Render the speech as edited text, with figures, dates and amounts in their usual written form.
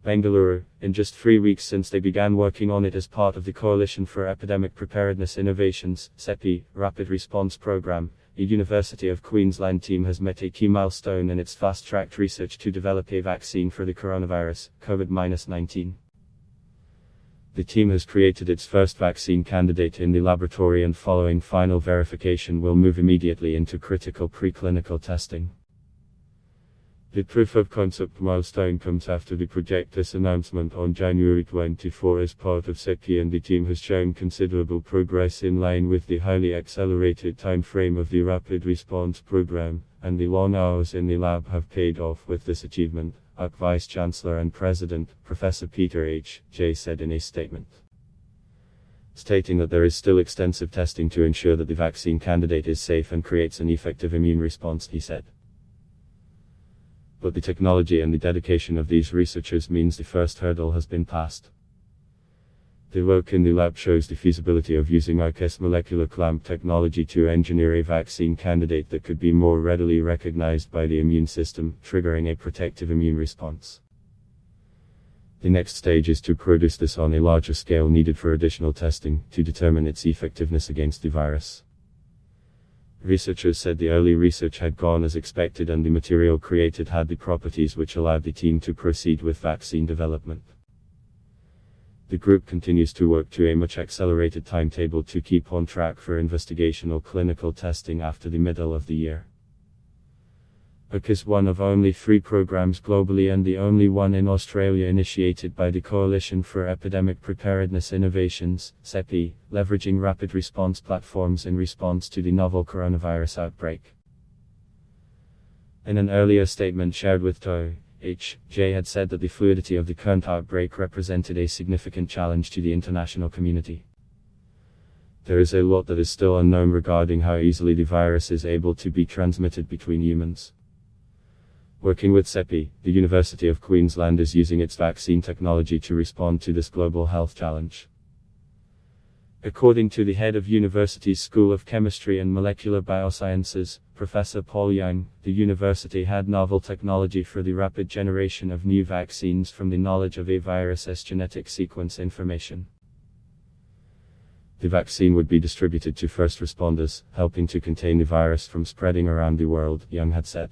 BENGALURU, in just 3 weeks since they began working on it as part of the Coalition for Epidemic Preparedness Innovations, CEPI, Rapid Response Program, a University of Queensland team has met a key milestone in its fast-tracked research to develop a vaccine for the coronavirus, COVID-19. The team has created its first vaccine candidate in the laboratory and following final verification will move immediately into critical preclinical testing. The proof of concept milestone comes after the project's announcement on January 24 as part of CEPI, and the team has shown considerable progress in line with the highly accelerated time frame of the Rapid Response Program, and the long hours in the lab have paid off with this achievement, UC Vice Chancellor and President, Professor Peter H. J. said in a statement. Stating that there is still extensive testing to ensure that the vaccine candidate is safe and creates an effective immune response, he said. But the technology and the dedication of these researchers means the first hurdle has been passed. The work in the lab shows the feasibility of using UC's molecular clamp technology to engineer a vaccine candidate that could be more readily recognized by the immune system, triggering a protective immune response. The next stage is to produce this on a larger scale, needed for additional testing to determine its effectiveness against the virus. Researchers said the early research had gone as expected and the material created had the properties which allowed the team to proceed with vaccine development. The group continues to work to a much accelerated timetable to keep on track for investigational clinical testing after the middle of the year. UC is one of only 3 programs globally and the only one in Australia initiated by the Coalition for Epidemic Preparedness Innovations, CEPI, leveraging rapid response platforms in response to the novel coronavirus outbreak. In an earlier statement shared with TO, H.J. had said that the fluidity of the current outbreak represented a significant challenge to the international community. There is a lot that is still unknown regarding how easily the virus is able to be transmitted between humans. Working with CEPI, the University of Queensland is using its vaccine technology to respond to this global health challenge. According to the head of university's School of Chemistry and Molecular Biosciences, Professor Paul Young, the university had novel technology for the rapid generation of new vaccines from the knowledge of a virus's genetic sequence information. The vaccine would be distributed to first responders, helping to contain the virus from spreading around the world, Young had said.